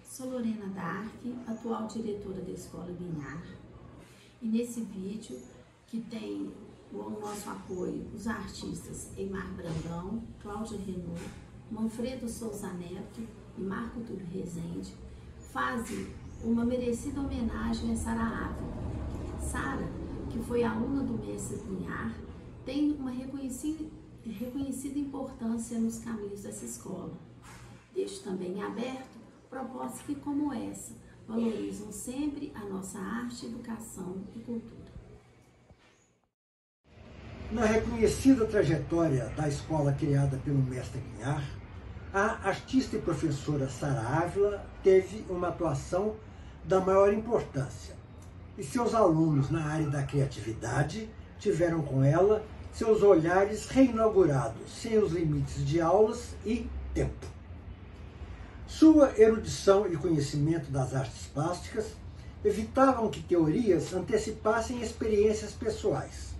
Sou Lorena Dark, atual diretora da Escola Guinhar, e nesse vídeo, que tem o nosso apoio os artistas Eimar Brandão, Cláudia Renault, Manfredo Souza Neto e Marco Túlio Rezende, fazem uma merecida homenagem a Sara Ávila. Sara, que foi aluna do mestre Guinhar, tem uma reconhecida importância nos caminhos dessa escola. Deixo também aberto propostas que, como essa, valorizam sempre a nossa arte, educação e cultura. Na reconhecida trajetória da escola criada pelo mestre Guinhar, a artista e professora Sara Ávila teve uma atuação da maior importância, e seus alunos na área da criatividade tiveram com ela seus olhares reinaugurados, sem os limites de aulas e tempo. Sua erudição e conhecimento das artes plásticas evitavam que teorias antecipassem experiências pessoais,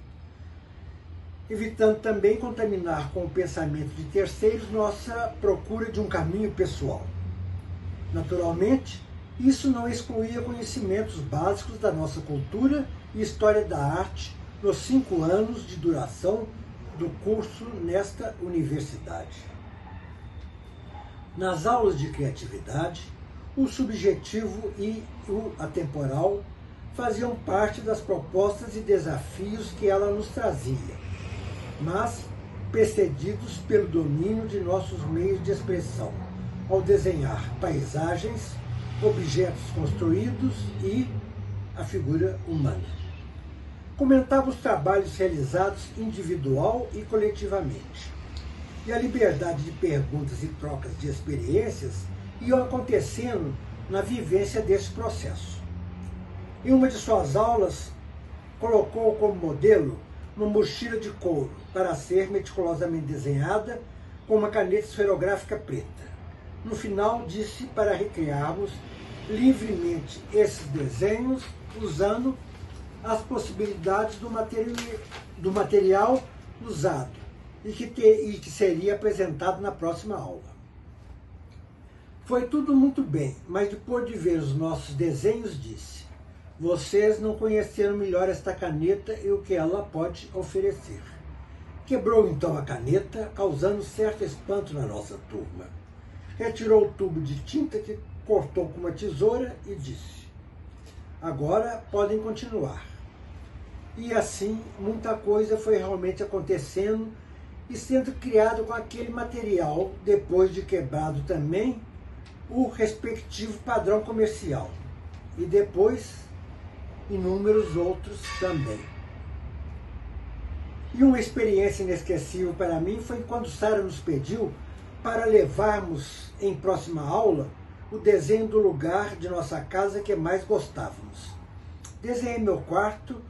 evitando também contaminar com o pensamento de terceiros nossa procura de um caminho pessoal. Naturalmente, isso não excluía conhecimentos básicos da nossa cultura e história da arte nos 5 anos de duração do curso nesta universidade. Nas aulas de criatividade, o subjetivo e o atemporal faziam parte das propostas e desafios que ela nos trazia, mas precedidos pelo domínio de nossos meios de expressão, ao desenhar paisagens, objetos construídos e a figura humana. Comentava os trabalhos realizados individual e coletivamente, e a liberdade de perguntas e trocas de experiências iam acontecendo na vivência desse processo. Em uma de suas aulas, colocou como modelo uma mochila de couro para ser meticulosamente desenhada com uma caneta esferográfica preta. No final, disse para recriarmos livremente esses desenhos usando as possibilidades do material usado e que seria apresentado na próxima aula. Foi tudo muito bem, mas depois de ver os nossos desenhos, disse: vocês não conheceram melhor esta caneta e o que ela pode oferecer. Quebrou então a caneta, causando certo espanto na nossa turma. Retirou o tubo de tinta que cortou com uma tesoura e disse: agora podem continuar. E assim, muita coisa foi realmente acontecendo e sendo criado com aquele material, depois de quebrado também o respectivo padrão comercial. E depois, inúmeros outros também. E uma experiência inesquecível para mim foi quando Sara nos pediu para levarmos em próxima aula o desenho do lugar de nossa casa que mais gostávamos. Desenhei meu quarto,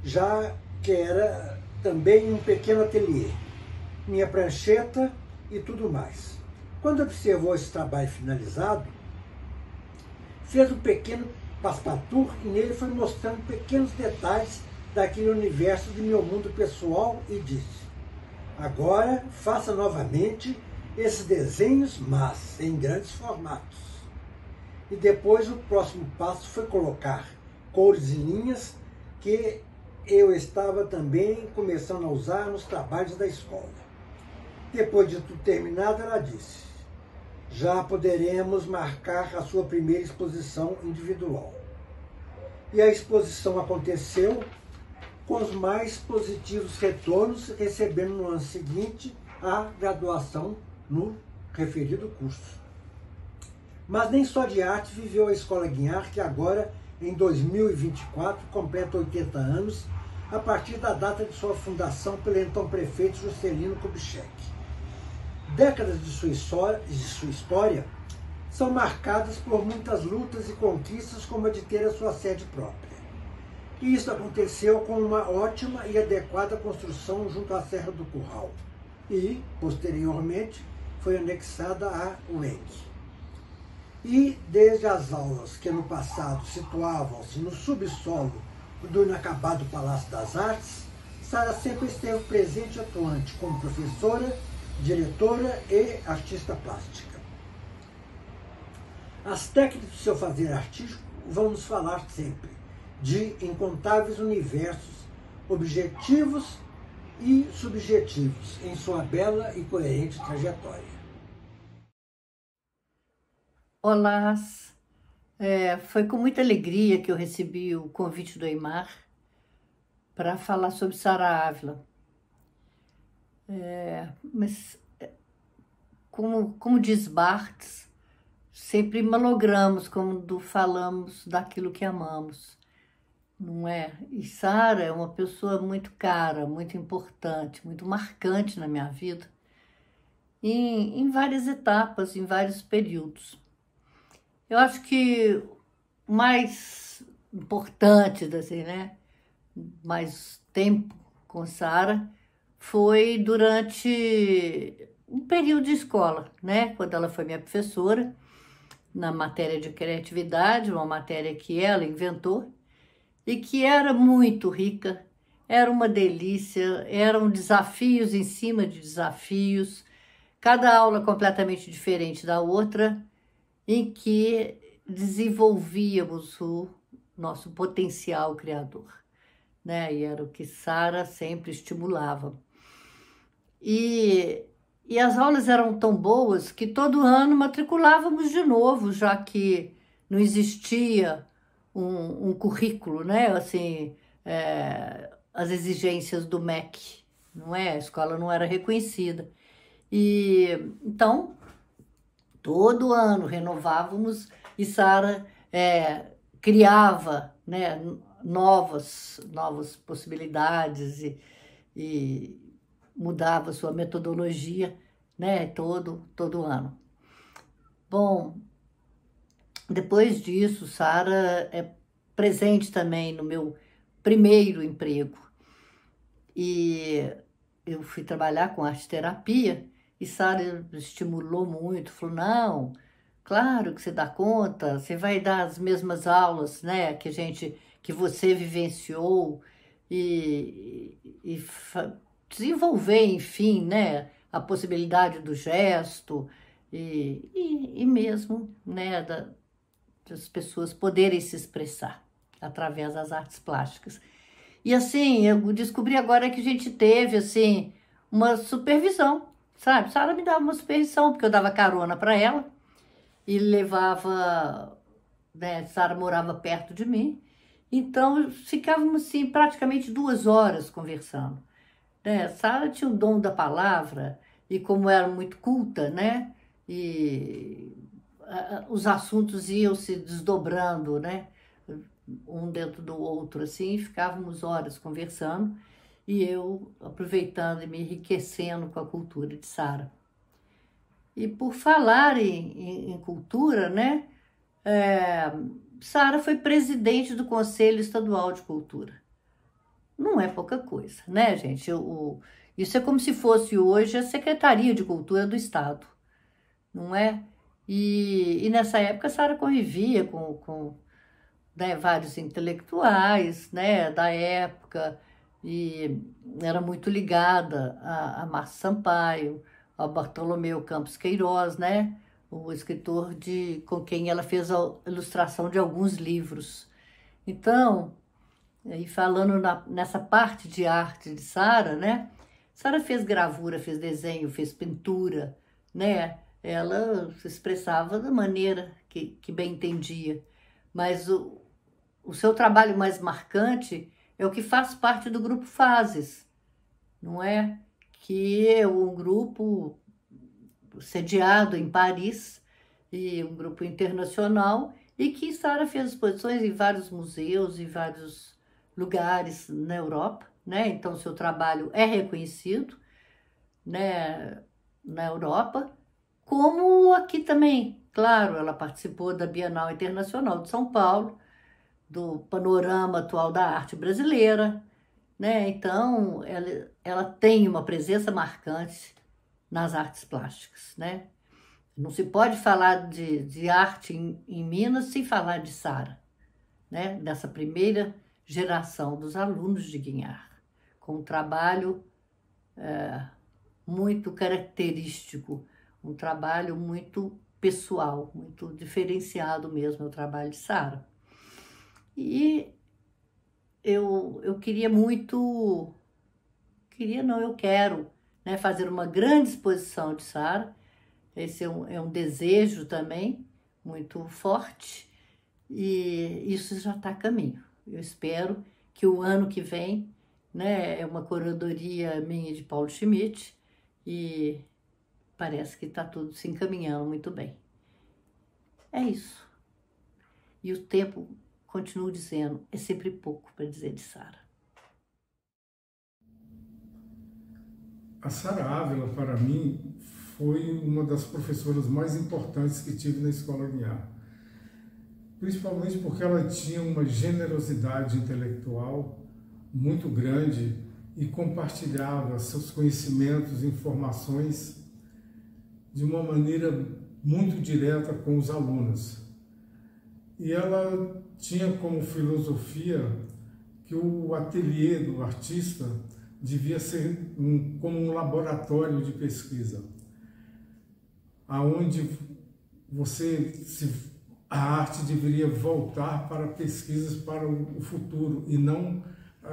já que era também um pequeno ateliê, minha prancheta e tudo mais. Quando observou esse trabalho finalizado, fez um pequeno passepartout e nele foi mostrando pequenos detalhes daquele universo de meu mundo pessoal e disse: agora faça novamente esses desenhos, mas em grandes formatos. E depois o próximo passo foi colocar cores e linhas que eu estava também começando a usar nos trabalhos da escola. Depois de tudo terminado, ela disse: já poderemos marcar a sua primeira exposição individual. E a exposição aconteceu com os mais positivos retornos, recebendo no ano seguinte a graduação no referido curso. Mas nem só de arte viveu a Escola Guinhar, que agora, em 2024, completa 80 anos, a partir da data de sua fundação pelo então prefeito Juscelino Kubitschek. Décadas de sua história são marcadas por muitas lutas e conquistas, como a de ter a sua sede própria. E isso aconteceu com uma ótima e adequada construção junto à Serra do Curral e, posteriormente, foi anexada à UENG. E desde as aulas que no passado situavam-se no subsolo do inacabado Palácio das Artes, Sara sempre esteve presente e atuante como professora, diretora e artista plástica. As técnicas do seu fazer artístico vamos falar sempre de incontáveis universos objetivos e subjetivos em sua bela e coerente trajetória. Olá, foi com muita alegria que eu recebi o convite do Eymar para falar sobre Sara Ávila. Mas, como diz Barthes, sempre malogramos quando falamos daquilo que amamos, não é? E Sara é uma pessoa muito cara, muito importante, muito marcante na minha vida, em várias etapas, em vários períodos. Eu acho que o mais importante, assim, né? Mais tempo com Sara foi durante um período de escola, né? Quando ela foi minha professora na matéria de criatividade, uma matéria que ela inventou e que era muito rica, era uma delícia, eram desafios em cima de desafios, cada aula completamente diferente da outra, em que desenvolvíamos o nosso potencial criador, né? E era o que Sara sempre estimulava. E as aulas eram tão boas que todo ano matriculávamos de novo, já que não existia um currículo, né? Assim, as exigências do MEC, não é? A escola não era reconhecida. E então, todo ano renovávamos e Sara criava, né, novas possibilidades e mudava sua metodologia, né, todo ano. Bom, depois disso, Sara é presente também no meu primeiro emprego. E eu fui trabalhar com arte-terapia e Sara estimulou muito, falou, não, claro que você dá conta, você vai dar as mesmas aulas, né, que você vivenciou e desenvolver, enfim, né, a possibilidade do gesto e mesmo, né, das pessoas poderem se expressar através das artes plásticas. E assim, eu descobri agora que a gente teve, assim, uma supervisão, sabe? Sara me dava uma supervisão, porque eu dava carona para ela e levava, né, Sara morava perto de mim, então ficávamos, assim, praticamente 2 horas conversando. Sara tinha o dom da palavra e como era muito culta, né? E os assuntos iam se desdobrando, né? Um dentro do outro, assim, ficávamos horas conversando e eu aproveitando e me enriquecendo com a cultura de Sara. E por falar em cultura, né? Sara foi presidente do Conselho Estadual de Cultura. Não é pouca coisa, né, gente? Isso é como se fosse hoje a Secretaria de Cultura do Estado, não é? E nessa época, Sara convivia com né, vários intelectuais, né, da época, e era muito ligada a Márcio Sampaio, a Bartolomeu Campos Queiroz, né, o escritor com quem ela fez a ilustração de alguns livros. Então, e falando nessa parte de arte de Sara, né? Sara fez gravura, fez desenho, fez pintura, né? Ela se expressava da maneira que bem entendia. Mas o seu trabalho mais marcante é o que faz parte do grupo Fases, não é? Que é um grupo sediado em Paris, e um grupo internacional, e que Sara fez exposições em vários museus, em vários lugares na Europa, né? Então, seu trabalho é reconhecido, né, na Europa, como aqui também. Claro, ela participou da Bienal Internacional de São Paulo, do panorama atual da arte brasileira, né? Então, ela tem uma presença marcante nas artes plásticas, né? Não se pode falar de arte em Minas sem falar de Sara, né? Dessa primeira geração dos alunos de Guignard, com um trabalho muito característico, um trabalho muito pessoal, muito diferenciado mesmo, o trabalho de Sara. E eu queria muito, eu quero, né, fazer uma grande exposição de Sara. Esse é um desejo também muito forte, e isso já está a caminho. Eu espero que o ano que vem, né, é uma curadoria minha de Paulo Schmidt, e parece que está tudo se encaminhando muito bem. É isso. E o tempo, continuo dizendo, é sempre pouco para dizer de Sara. A Sara Ávila, para mim, foi uma das professoras mais importantes que tive na Escola Guignard. Principalmente porque ela tinha uma generosidade intelectual muito grande e compartilhava seus conhecimentos e informações de uma maneira muito direta com os alunos. E ela tinha como filosofia que o ateliê do artista devia ser como um laboratório de pesquisa, aonde a arte deveria voltar para pesquisas para o futuro e não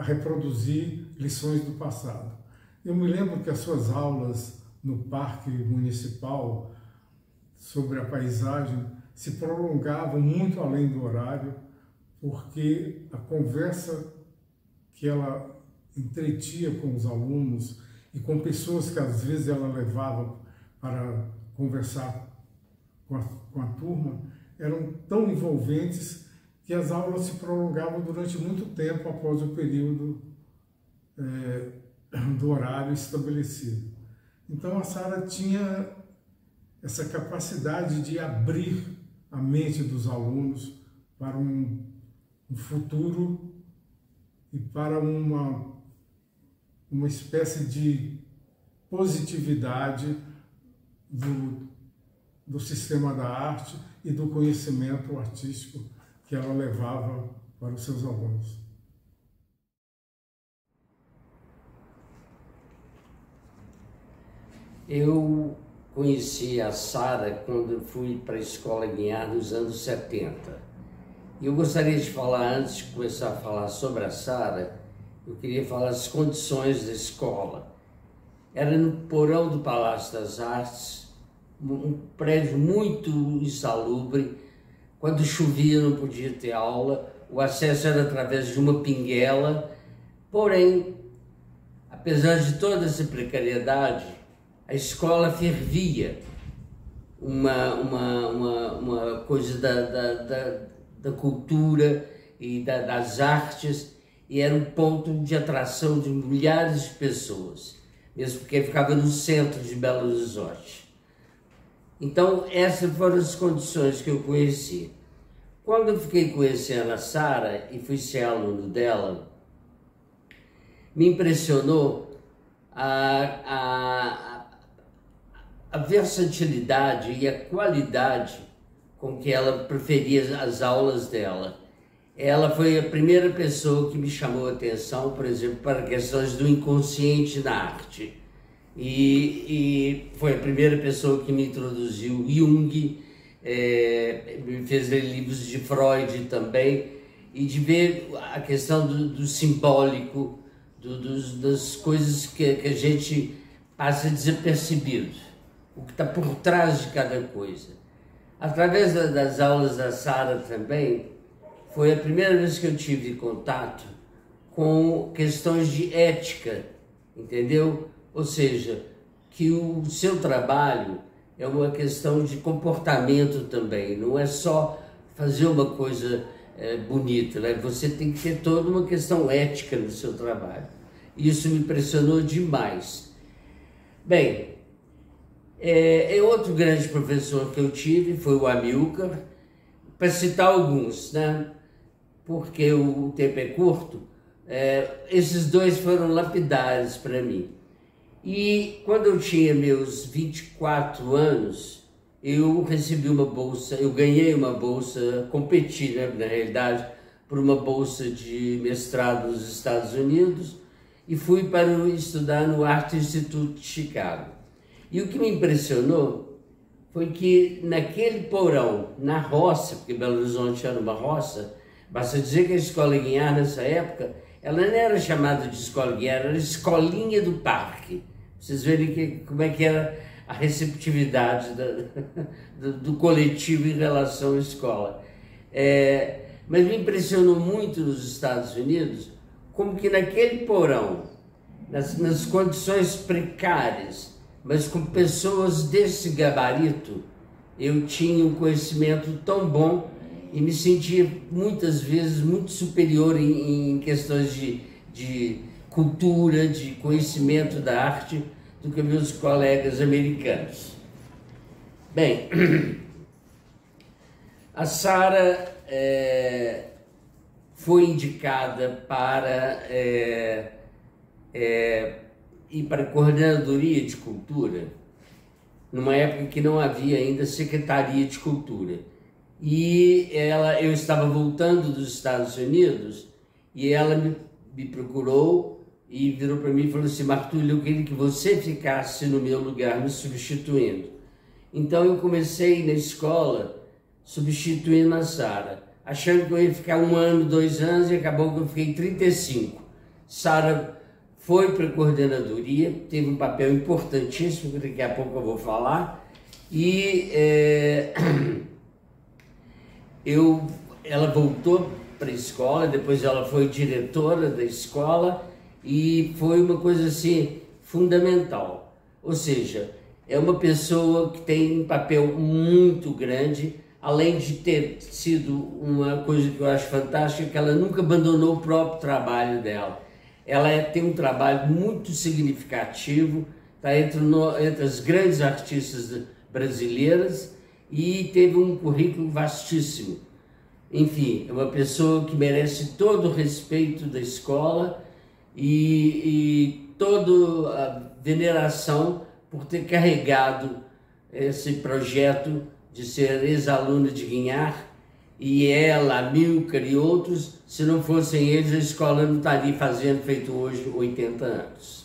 reproduzir lições do passado. Eu me lembro que as suas aulas no Parque Municipal sobre a paisagem se prolongavam muito além do horário, porque a conversa que ela entretia com os alunos e com pessoas que às vezes ela levava para conversar com a turma eram tão envolventes que as aulas se prolongavam durante muito tempo após o período do horário estabelecido. Então a Sara tinha essa capacidade de abrir a mente dos alunos para um futuro e para uma espécie de positividade do sistema da arte e do conhecimento artístico que ela levava para os seus alunos. Eu conheci a Sara quando fui para a Escola Guignard nos anos 70. E eu gostaria de falar, antes de começar a falar sobre a Sara, eu queria falar das condições da escola. Era no porão do Palácio das Artes, um prédio muito insalubre. Quando chovia não podia ter aula, o acesso era através de uma pinguela. Porém, apesar de toda essa precariedade, a escola fervia, uma coisa da cultura e das artes, e era um ponto de atração de milhares de pessoas, mesmo porque ficava no centro de Belo Horizonte. Então, essas foram as condições que eu conheci. Quando eu fiquei conhecendo a Sara e fui ser aluno dela, me impressionou a versatilidade e a qualidade com que ela preferia as aulas dela. Ela foi a primeira pessoa que me chamou a atenção, por exemplo, para questões do inconsciente na arte. E foi a primeira pessoa que me introduziu Jung, me fez ler livros de Freud também, e de ver a questão do simbólico, das coisas que a gente passa desapercebido, o que está por trás de cada coisa. Através das aulas da Sara também, foi a primeira vez que eu tive contato com questões de ética, entendeu? Ou seja, que o seu trabalho é uma questão de comportamento também, não é só fazer uma coisa bonita, né? Você tem que ter toda uma questão ética no seu trabalho. Isso me impressionou demais. Bem, outro grande professor que eu tive foi o Amilcar, para citar alguns, né? Porque o tempo é curto, esses dois foram lapidares para mim. E quando eu tinha meus 24 anos, eu recebi uma bolsa, eu ganhei uma bolsa, competi, né, na realidade, por uma bolsa de mestrado nos Estados Unidos e fui para estudar no Art Institute de Chicago. E o que me impressionou foi que naquele porão, na roça, porque Belo Horizonte era uma roça, basta dizer que a Escola Guiar, nessa época, ela não era chamada de Escola Guiar, era Escolinha do Parque. Vocês verem como é que era a receptividade do coletivo em relação à escola. Mas me impressionou muito nos Estados Unidos, como que naquele porão, nas condições precárias, mas com pessoas desse gabarito, eu tinha um conhecimento tão bom e me sentia muitas vezes muito superior em questões de cultura, de conhecimento da arte, do que meus colegas americanos. Bem, a Sara foi indicada para ir para a Coordenadoria de Cultura, numa época que não havia ainda Secretaria de Cultura. E eu estava voltando dos Estados Unidos e ela me procurou e virou para mim e falou assim: Martúlio, eu queria que você ficasse no meu lugar, me substituindo. Então eu comecei na escola substituindo a Sara, achando que eu ia ficar 1 ano, 2 anos, e acabou que eu fiquei 35. Sara foi para a coordenadoria, teve um papel importantíssimo, que daqui a pouco eu vou falar, e ela voltou para a escola, depois ela foi diretora da escola, e foi uma coisa assim fundamental. Ou seja, é uma pessoa que tem um papel muito grande, além de ter sido uma coisa que eu acho fantástica, que ela nunca abandonou o próprio trabalho dela. Ela tem um trabalho muito significativo, está entre as grandes artistas brasileiras e teve um currículo vastíssimo. Enfim, é uma pessoa que merece todo o respeito da escola e toda a veneração por ter carregado esse projeto de ser ex-aluna de Guiar, e ela, Amilcar e outros, se não fossem eles, a escola não estaria fazendo feito hoje 80 anos.